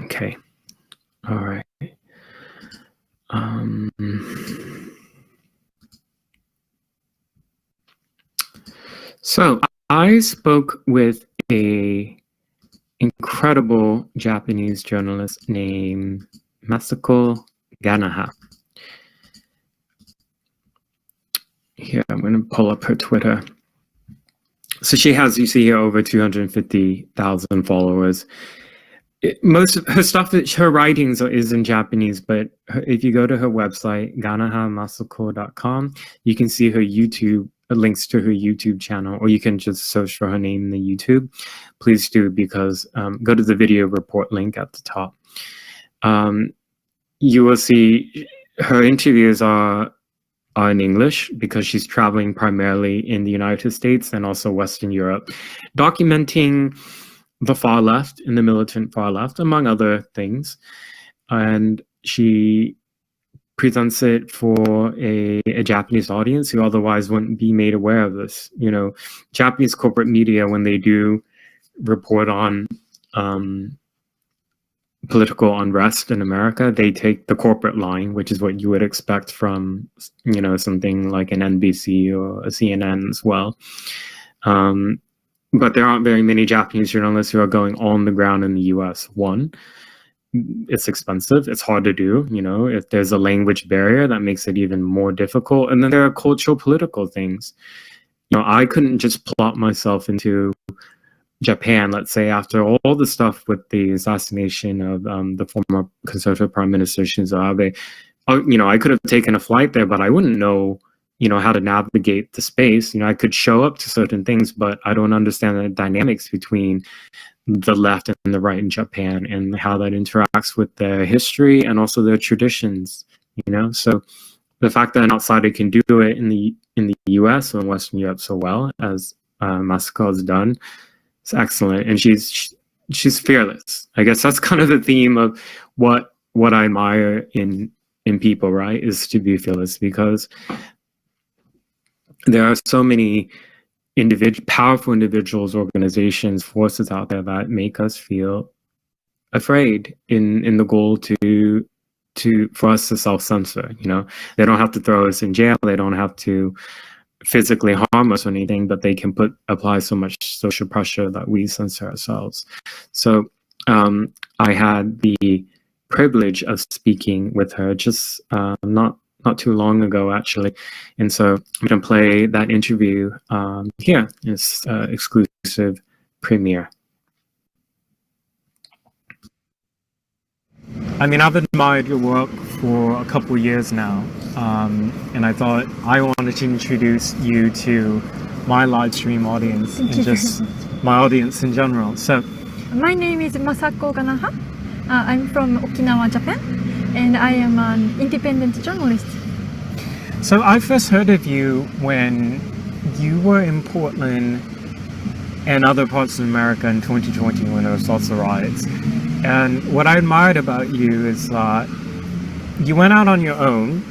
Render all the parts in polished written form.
Okay. All right. So I spoke with a incredible Japanese journalist named Masako Ganaha. Here, I'm going to pull up her Twitter. So she has, you see here, over 250,000 followers. Most of her stuff, her writings is in Japanese, but if you go to her website, ganahamasako.com, you can see her YouTube, links to her YouTube channel, or you can just search for her name in the YouTube. Please do, because go to the video report link at the top. You will see her interviews are in English because she's traveling primarily in the United States and also Western Europe, documenting the far left and the militant far left, among other things. And she presents it for a Japanese audience who otherwise wouldn't be made aware of this. You know, Japanese corporate media, when they do report on political unrest in America, they take the corporate line, which is what you would expect from, you know, something like an NBC or a CNN as well. But there aren't very many Japanese journalists who are going on the ground in the US. One, it's expensive. It's hard to do. You know, if there's a language barrier, that makes it even more difficult. And then there are cultural, political things. You know, I couldn't just plot myself into Japan, let's say, after all the stuff with the assassination of the former conservative Prime Minister Shinzo Abe. You know, I could have taken a flight there, but I wouldn't know, you know, how to navigate the space. You know, I could show up to certain things, but I don't understand the dynamics between the left and the right in Japan and how that interacts with their history and also their traditions, you know? So the fact that an outsider can do it in the US or in Western Europe so well, as Masako has done, it's excellent. And she's fearless. I guess that's kind of the theme of what I admire in people, right? Is to be fearless, because there are so many powerful individuals, organizations, forces out there that make us feel afraid in the goal for us to self-censor. You know, they don't have to throw us in jail. They don't have to physically harm us or anything, but they can apply so much social pressure that we censor ourselves. So I had the privilege of speaking with her just not too long ago, actually. And so I'm going to play that interview here. It's exclusive premiere. I mean, I've admired your work for a couple years now, and I thought I wanted to introduce you to my live stream audience and just my audience in general. So, my name is Masako Ganaha. I'm from Okinawa, Japan, and I am an independent journalist. So I first heard of you when you were in Portland and other parts of America in 2020 when there was lots of riots. And what I admired about you is that you went out on your own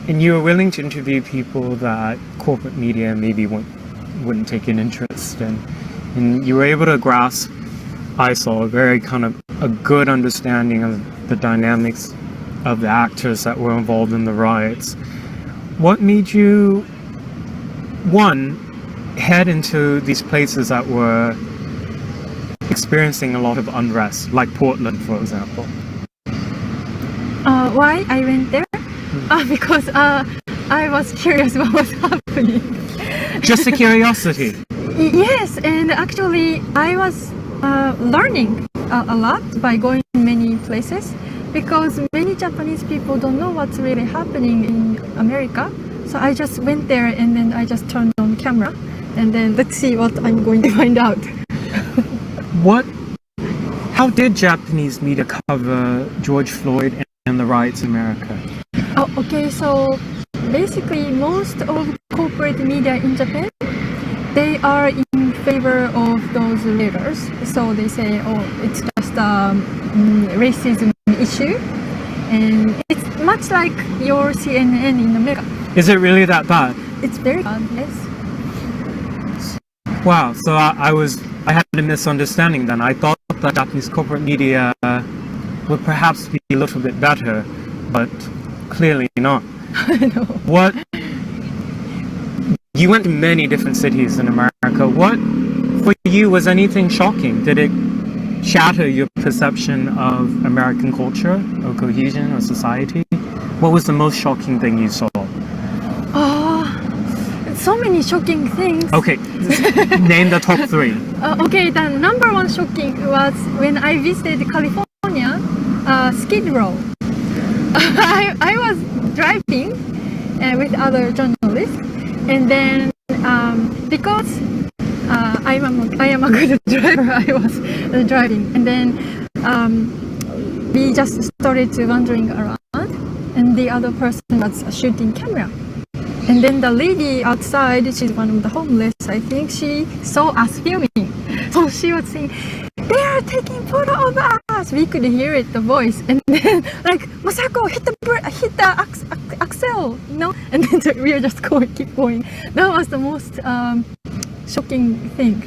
and you were willing to interview people that corporate media maybe wouldn't take an interest in. And you were able to grasp, I saw, a very kind of a good understanding of the dynamics of the actors that were involved in the riots. What made you, one, head into these places that were experiencing a lot of unrest, like Portland, for example? Why I went there? Because I was curious what was happening. Just a curiosity? Yes, and actually I was learning a lot by going many places, because many Japanese people don't know what's really happening in America. So I just went there and then I just turned on camera and then let's see what I'm going to find out. How did Japanese media cover George Floyd and the riots in America? Oh, okay, so basically most of corporate media in Japan, they are in favor of those leaders. So they say, oh, it's just a racism issue. And it's much like your CNN in America. Is it really that bad? It's very bad, yes. Wow, so I had a misunderstanding then. I thought that Japanese corporate media would perhaps be a little bit better, but clearly not. I know. What? You went to many different cities in America. What, for you, was anything shocking? Did it shatter your perception of American culture or cohesion or society? What was the most shocking thing you saw? So many shocking things. Okay, name the top three. Okay, the number one shocking was when I visited California, Skid Row. I was driving with other journalists, and then because I am a good driver, I was driving, and then we just started wandering around, and the other person was shooting camera. And then the lady outside, she's one of the homeless, I think, she saw us filming. So she was saying, "They are taking photo of us." We could hear it, the voice. And then, like, "Masako, hit the axle, you know?" And then we are just keep going. That was the most shocking thing.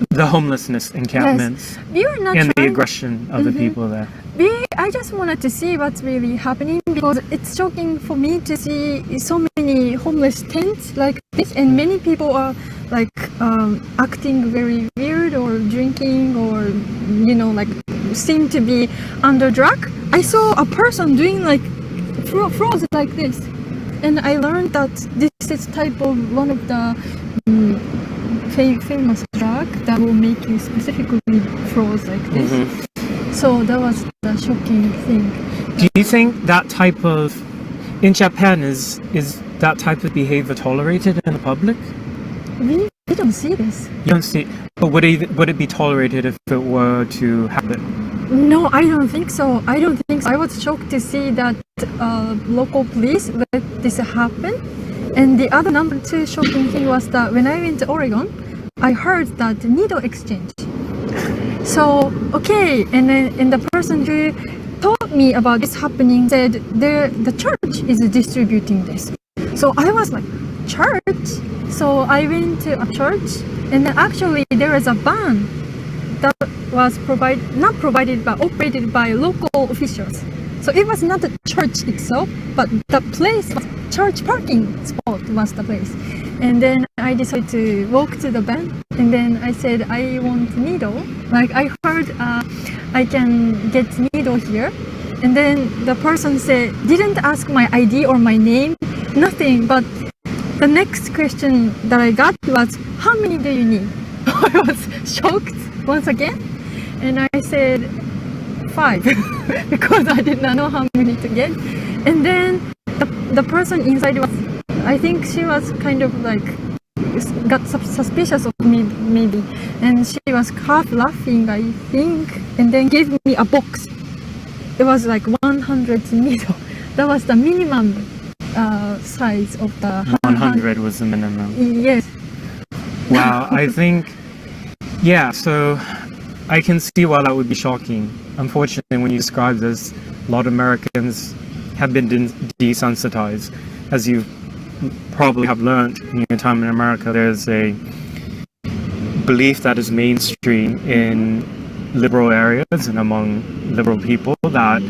The homelessness encampments. Yes. We were not and the trying... aggression of the people there. I just wanted to see what's really happening, because it's shocking for me to see so many homeless tents like this, and many people are like acting very weird or drinking, or like seem to be under drug. I saw a person doing like froze like this, and I learned that this is type of one of the famous drug that will make you specifically froze like this. So that was the shocking thing. Do you think that type of, in Japan, is that type of behavior tolerated in the public? We don't see this. You don't see, but would it be tolerated if it were to happen? No, I don't think so. I was shocked to see that local police let this happen. And the other number two shocking thing was that when I went to Oregon, I heard that needle exchange. So, okay, and the person who told me about this happening said the church is distributing this. So I was like, church? So I went to a church, and then actually there is a van that was not provided but operated by local officials. So it was not the church itself, but the place was church parking spot was the place. And then I decided to walk to the van, and then I said, I want needle. Like I heard I can get needle here. And then the person didn't ask my ID or my name, nothing. But the next question that I got was, how many do you need? I was shocked once again. And I said, 5, because I did not know how many to get. And then the person inside was, I think she was kind of like, got suspicious of me maybe, and she was half laughing, I think, and then gave me a box. It was like 100 needle. That was the minimum size of the 100 was the minimum. Yes. Wow, I think, yeah, so I can see why that would be shocking. Unfortunately, when you describe this, a lot of Americans have been desensitized. As you probably have learned in your time in America, there's a belief that is mainstream in liberal areas and among liberal people that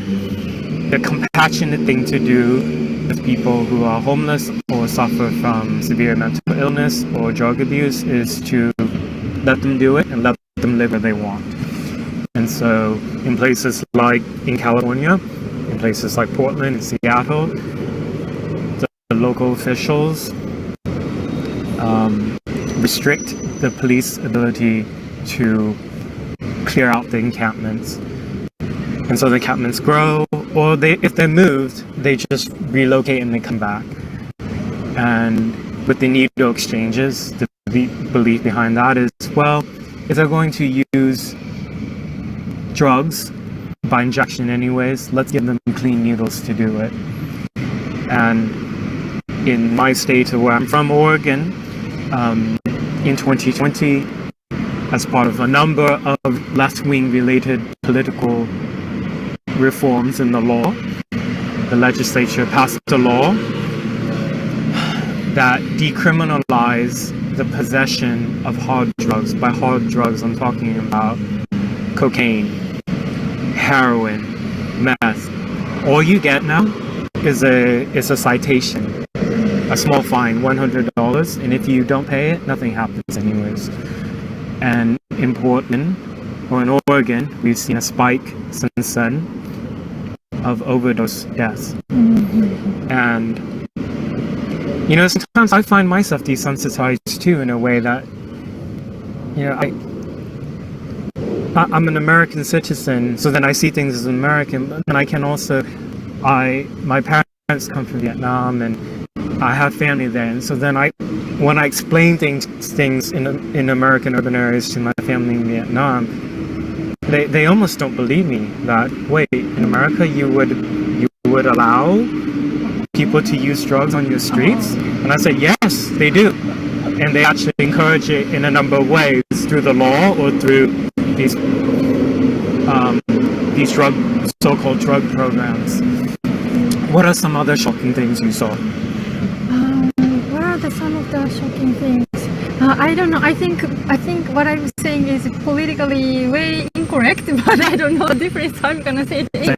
the compassionate thing to do with people who are homeless or suffer from severe mental illness or drug abuse is to let them do it and let them live where they want. And so in places like in California, in places like Portland and Seattle, the local officials restrict the police ability to clear out the encampments. And so the encampments grow, or if they're moved, they just relocate and they come back. And with the needle exchanges, the belief behind that is, well, if they're going to use drugs by injection anyways, let's give them clean needles to do it. And in my state of where I'm from, Oregon, in 2020, as part of a number of left-wing related political reforms in the law, the legislature passed a law that decriminalized the possession of hard drugs. By hard drugs, I'm talking about cocaine, heroin, meth. All you get now is a citation, a small fine, $100, and if you don't pay it, nothing happens anyways. And in Portland, or in Oregon, we've seen a spike since then of overdose deaths. And you know, sometimes I find myself desensitized too, in a way that, you know, I'm an American citizen, so then I see things as American, but then I can also, my parents come from Vietnam, and I have family there, and so then when I explain things in American urban areas to my family in Vietnam, they almost don't believe me that, wait, in America you would allow people to use drugs on your streets? And I say, yes, they do. And they actually encourage it in a number of ways, through the law or through these so-called drug programs. What are some other shocking things you saw? What are some of the shocking things? I don't know. I think what I'm saying is politically way incorrect, but I don't know the difference. I'm gonna say it in